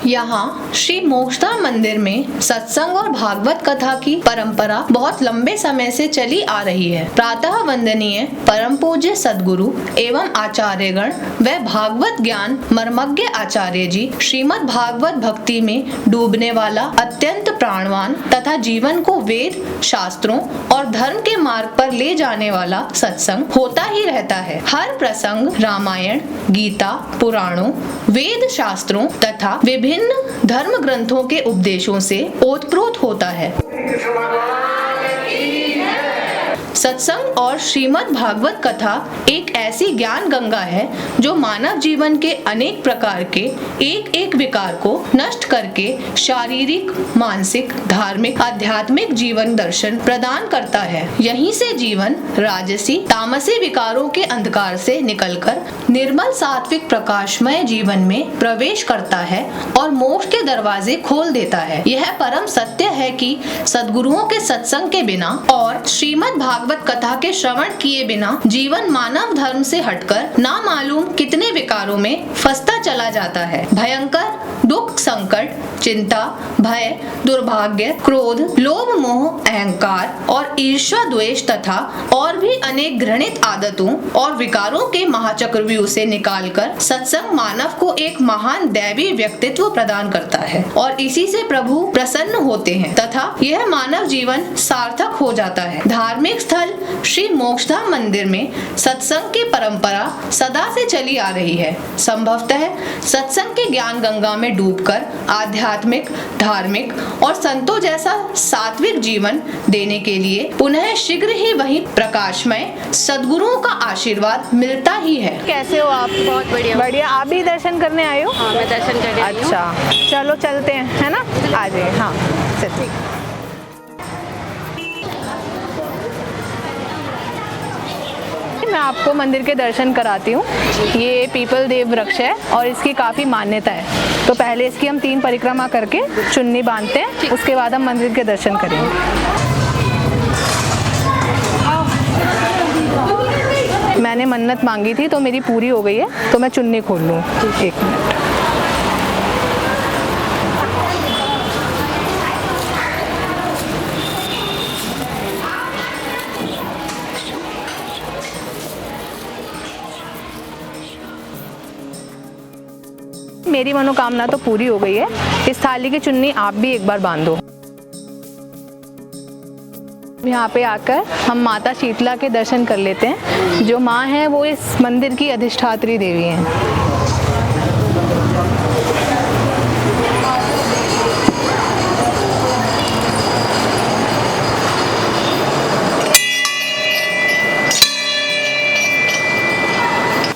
यहाँ श्री मोक्षधाम मंदिर में सत्संग और भागवत कथा की परंपरा बहुत लंबे समय से चली आ रही है। प्रातः वंदनीय परम पूज्य सद्गुरु एवं आचार्यगण व भागवत ज्ञान मर्मज्ञ आचार्य जी श्रीमद् भागवत भक्ति में डूबने वाला अत्यंत प्राणवान तथा जीवन को वेद शास्त्रों और धर्म के मार्ग पर ले जाने वाला सत्संग होता ही रहता है। हर प्रसंग रामायण, गीता, पुराणों, वेद शास्त्रों तथा विभिन्न धर्म ग्रंथों के उपदेशों से ओतप्रोत होता है। सत्संग और श्रीमद् भागवत कथा एक ऐसी ज्ञान गंगा है जो मानव जीवन के अनेक प्रकार के एक एक विकार को नष्ट करके शारीरिक, मानसिक, धार्मिक, आध्यात्मिक जीवन दर्शन प्रदान करता है। यहीं से जीवन राजसी, तामसी विकारों के अंधकार से निकलकर निर्मल सात्विक प्रकाशमय जीवन में प्रवेश करता है और मोक्ष के दरवाजे खोल देता है। यह परम सत्य है कि सद्गुरुओं के सत्संग के बिना और श्रीमद् भागवत कथा के श्रवण किए बिना जीवन मानव धर्म से हटकर ना मालूम कितने विकारों में फंसता चला जाता है। भयंकर दुख, संकट, चिंता, भय, दुर्भाग्य, क्रोध, लोभ, मोह, अहंकार और ईर्ष्या, द्वेष तथा और भी अनेक घृणित आदतों और विकारों के महाचक्रव्यूह से निकालकर सत्संग मानव को एक महान दैवी व्यक्तित्व प्रदान करता है और इसी से प्रभु प्रसन्न होते हैं तथा यह मानव जीवन सार्थक हो जाता है। धार्मिक स्थल श्री मोक्षधाम मंदिर में सत्संग की परंपरा सदा से चली आ रही है। संभवतः सत्संग के ज्ञान गंगा में डूबकर आध्यात्मिक, धार्मिक और संतों जैसा सात्विक जीवन देने के लिए पुनः शीघ्र ही वही प्रकाशमय सद्गुरुओं का आशीर्वाद मिलता ही है। कैसे हो आप? बहुत बढ़िया। बढ़िया। आप भी दर्शन करने आए हो? हाँ, मैं दर्शन करने आई हूँ। अच्छा, चलो चलते हैं, है ना? आ जाइए। हाँ, चलिए। मैं आपको मंदिर के दर्शन कराती हूँ। ये पीपल देव वृक्ष है और इसकी काफ़ी मान्यता है। तो पहले इसकी हम 3 परिक्रमा करके चुन्नी बांधते हैं, उसके बाद हम मंदिर के दर्शन करेंगे। मैंने मन्नत मांगी थी तो मेरी पूरी हो गई है, तो मैं चुन्नी खोल लूँ। 1 मिनट। मेरी मनोकामना तो पूरी हो गई है। इस थाली की चुन्नी आप भी एक बार बांधो। यहाँ पे आकर हम माता शीतला के दर्शन कर लेते हैं। जो माँ है वो इस मंदिर की अधिष्ठात्री देवी हैं।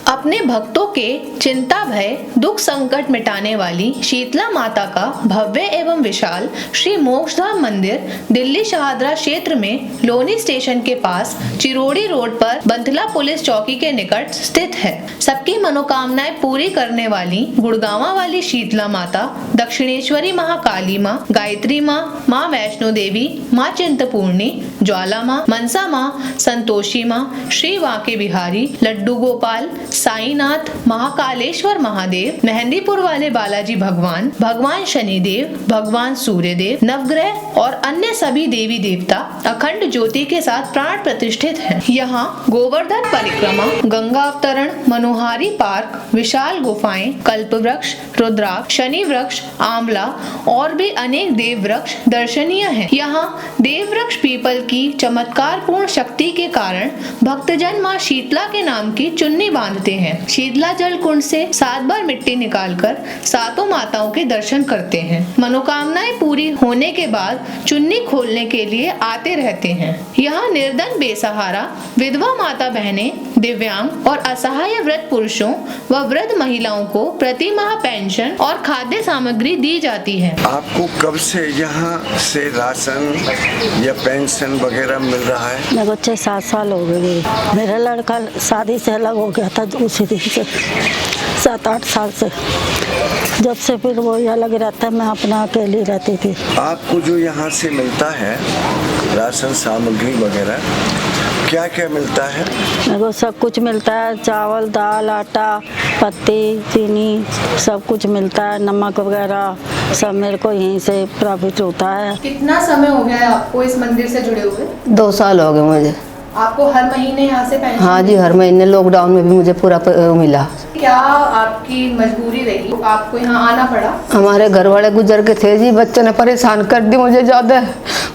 अपने भक्तों के चिंता, भय, दुख, संकट मिटाने वाली शीतला माता का भव्य एवं विशाल श्री मोक्षधाम मंदिर दिल्ली शहादरा क्षेत्र में लोनी स्टेशन के पास चिरोड़ी रोड पर बंथला पुलिस चौकी के निकट स्थित है। सबकी मनोकामनाएं पूरी करने वाली गुड़गांवा वाली शीतला माता, दक्षिणेश्वरी महाकाली माँ, गायत्री माँ, माँ वैष्णो देवी, माँ चिंतपूर्णी, ज्वाला माँ, मनसा माँ, संतोषी माँ, श्री वाके बिहारी, लड्डू गोपाल, साईनाथ, महाकालेश्वर महादेव, मेहंदीपुर वाले बालाजी भगवान, भगवान शनिदेव, भगवान सूर्यदेव, नवग्रह और अन्य सभी देवी देवता अखंड ज्योति के साथ प्राण प्रतिष्ठित हैं। यहाँ गोवर्धन परिक्रमा, गंगा अवतरण, मनोहारी पार्क, विशाल गुफाएं, कल्प वृक्ष, रुद्राक्ष, शनि वृक्ष, आंवला और भी अनेक देव वृक्ष दर्शनीय हैं। यहाँ देव वृक्ष पीपल की चमत्कारपूर्ण शक्ति के कारण भक्तजन माँ शीतला के नाम की चुन्नी बांधते हैं। शीतला जल कुंड से 7 बार मिट्टी निकालकर सातों माताओं के दर्शन करते हैं। मनोकामनाएं पूरी होने के बाद चुन्नी खोलने के लिए आते रहते हैं। यहाँ निर्धन, बेसहारा, विधवा माता बहनें, दिव्यांग और असहाय वृद्ध पुरुषों व वृद्ध महिलाओं को प्रति माह पेंशन और खाद्य सामग्री दी जाती है। आपको कब से यहाँ से राशन या पेंशन वगैरह मिल रहा है? मेरे को 6-7 साल हो गए। मेरा लड़का शादी से अलग हो गया था उसी दिन से, 7-8 साल से। जब से फिर वो अलग रहता है, मैं अपना अकेली रहती थी। आपको जो यहाँ से मिलता है राशन सामग्री वगैरह, क्या क्या मिलता है? मेरे को सब कुछ मिलता है, चावल, दाल, आटा, पत्ती चीनी सब कुछ मिलता है, नमक वगैरह सब मेरे को यहीं से प्रॉफिट होता है। कितना समय हो गया है आपको इस मंदिर से जुड़े हुए? 2 साल हो गए मुझे। आपको हर महीने यहाँ से पेंशन? हाँ जी, हर महीने लॉकडाउन में भी मुझे पूरा मिला। क्या आपकी मजबूरी रही, आपको यहाँ आना पड़ा? हमारे घर वाले गुजर के थे जी, बच्चे ने परेशान कर दी मुझे ज़्यादा।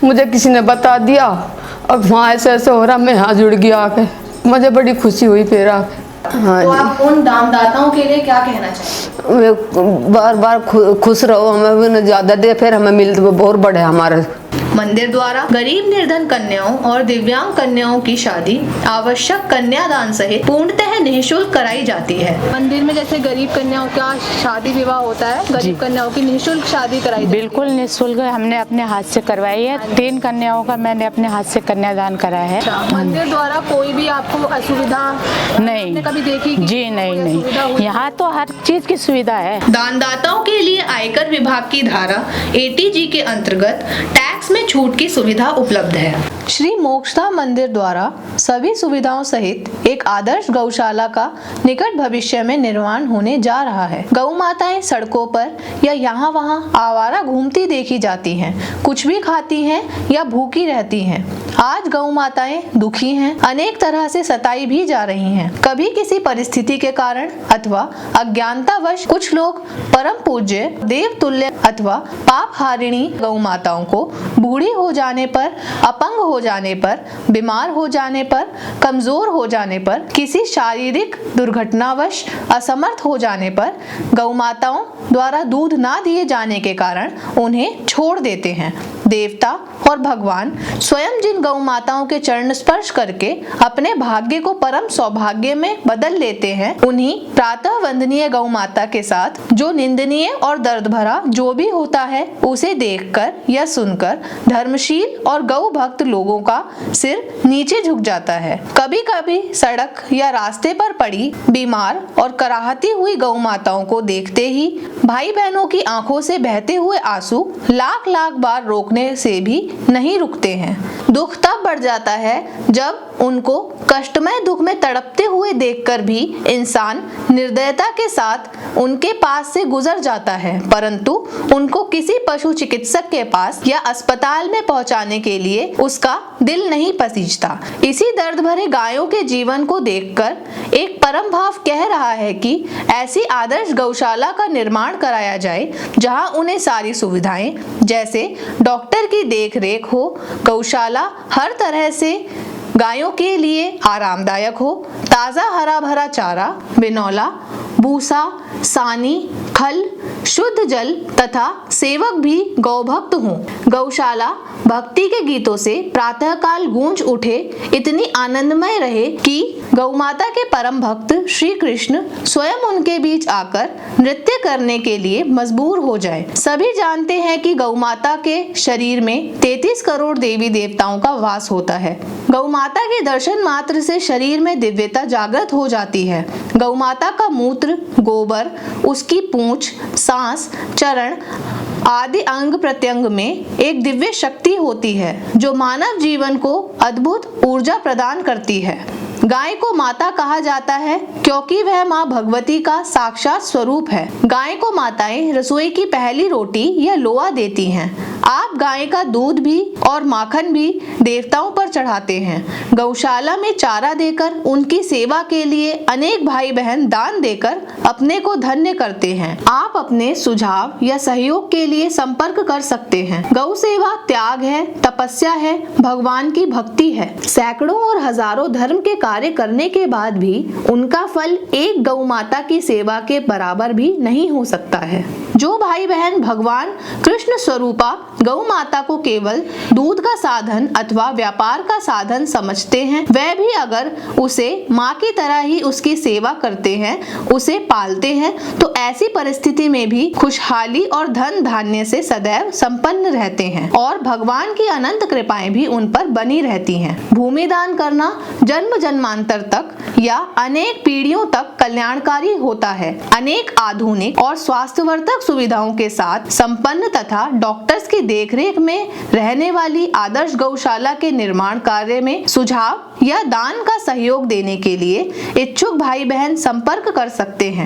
मुझे किसी ने बता दिया, अब वहाँ ऐसे ऐसे हो रहा, मैं यहाँ जुड़ गया आके, मुझे बड़ी खुशी हुई फिर आके। हाँ तो जी। आप उन दानदाताओं के लिए क्या कहना चाहेंगे? वे बार बार खुश रहो, हमें भी ज़्यादा दे, फिर हमें मिल बहुत बड़े हमारे। मंदिर द्वारा गरीब निर्धन कन्याओं और दिव्यांग कन्याओं की शादी आवश्यक कन्यादान सहित पूर्णतः निःशुल्क कराई जाती है। मंदिर में जैसे गरीब कन्याओं का शादी विवाह होता है, गरीब कन्याओं की निःशुल्क शादी कराई जाती है। बिल्कुल निःशुल्क हमने अपने हाथ से करवाई है। 3 कन्याओं का मैंने अपने हाथ से कन्यादान करा है। मंदिर द्वारा कोई भी आपको असुविधा नहीं, आपने कभी देखी? जी नहीं, यहाँ तो हर चीज की सुविधा है। दानदाताओं के लिए आयकर विभाग की धारा 80G के अंतर्गत टैक्स में छूट की सुविधा उपलब्ध है। श्री मोक्षधाम मंदिर द्वारा सभी सुविधाओं सहित एक आदर्श गौशाला का निकट भविष्य में निर्माण होने जा रहा है। गौ माताएं सड़कों पर या यहाँ वहाँ आवारा घूमती देखी जाती हैं, कुछ भी खाती हैं या भूखी रहती हैं। आज गौ माताएं दुखी हैं, अनेक तरह से सताई भी जा रही हैं। कभी किसी परिस्थिति के कारण अथवा अज्ञानतावश कुछ लोग परम पूज्य देवतुल्य अथवा पाप हारिणी गौ माताओं को बूढ़ी हो जाने पर, अपंग हो जाने पर, बीमार हो जाने पर, कमजोर हो जाने पर, किसी शारीरिक दुर्घटनावश असमर्थ हो जाने पर गौ माताओं द्वारा दूध ना दिए जाने के कारण उन्हें छोड़ देते हैं। देवता और भगवान स्वयं जिन गौ माताओं के चरण स्पर्श करके अपने भाग्य को परम सौभाग्य में बदल लेते हैं, उन्हीं प्रातः वंदनीय गौ माता के साथ जो निंदनीय और दर्द भरा जो भी होता है, उसे देखकर या सुनकर धर्मशील और गौ भक्त लोगों का सिर नीचे झुक जाता है। कभी कभी सड़क या रास्ते पर पड़ी बीमार और कराहती हुई गौ माताओं को देखते ही भाई बहनों की आंखों से बहते हुए आंसू लाख लाख बार रोकने से भी नहीं रुकते हैं। दुख तब बढ़ जाता है जब उनको कष्टमय दुख में तड़पते हुए देखकर भी इंसान निर्दयता के साथ उनके पास से गुजर जाता है, परंतु उनको किसी पशु चिकित्सक के पास या अस्पताल में पहुंचाने के लिए उसका दिल नहीं पसीजता। इसी दर्द भरे गायों के जीवन को देखकर एक परम भाव कह रहा है कि ऐसी आदर्श गौशाला का निर्माण कराया जाए जहां उन्हें सारी सुविधाएं जैसे डॉक्टर की देखरेख हो, गौशाला हर तरह से गायों के लिए आरामदायक हो, ताज़ा हरा भरा चारा, बिनौला, भूसा, सानी, खल, शुद्ध जल तथा सेवक भी गौभक्त हों। गौशाला भक्ति के गीतों से प्रातःकाल गूंज उठे, इतनी आनंदमय रहे कि गौमाता के परम भक्त श्री कृष्ण स्वयं उनके बीच आकर नृत्य करने के लिए मजबूर हो जाए। सभी जानते हैं कि गौमाता के शरीर में 33 करोड़ देवी देवताओं का वास होता है। गौमाता के दर्शन मात्र से शरीर में दिव्यता जागृत हो जाती है। गौमाता का मूत्र, गोबर, उसकी पूंछ, सांस, चरण आदि अंग प्रत्यंग में एक दिव्य शक्ति होती है जो मानव जीवन को अद्भुत ऊर्जा प्रदान करती है। गाय को माता कहा जाता है क्योंकि वह माँ भगवती का साक्षात स्वरूप है। गाय को माताएं रसोई की पहली रोटी या लोआ देती हैं। आप गाय का दूध भी और माखन भी देवताओं पर चढ़ाते हैं। गौशाला में चारा देकर उनकी सेवा के लिए अनेक भाई बहन दान देकर अपने को धन्य करते हैं। आप अपने सुझाव या सहयोग के लिए संपर्क कर सकते हैं। गौ सेवा त्याग है, तपस्या है, भगवान की भक्ति है। सैकड़ों और हजारों धर्म के कार्य करने के बाद भी उनका फल एक गौ माता की सेवा के बराबर भी नहीं हो सकता है। जो भाई बहन भगवान कृष्ण स्वरूपा गौ माता को केवल दूध का साधन अथवा व्यापार का साधन समझते हैं, वह भी अगर उसे माँ की तरह ही उसकी सेवा करते हैं, उसे पालते हैं, तो ऐसी परिस्थिति में भी खुशहाली और धन धान्य से सदैव संपन्न रहते हैं और भगवान की अनंत कृपाएं भी उन पर बनी रहती हैं। भूमि दान करना जन्म जन्मांतर तक या अनेक पीढ़ियों तक कल्याणकारी होता है। अनेक आधुनिक और स्वास्थ्यवर्धक सुविधाओं के साथ संपन्न तथा डॉक्टर्स की देखरेख में रहने वाली आदर्श गौशाला के निर्माण कार्य में सुझाव या दान का सहयोग देने के लिए इच्छुक भाई बहन संपर्क कर सकते हैं।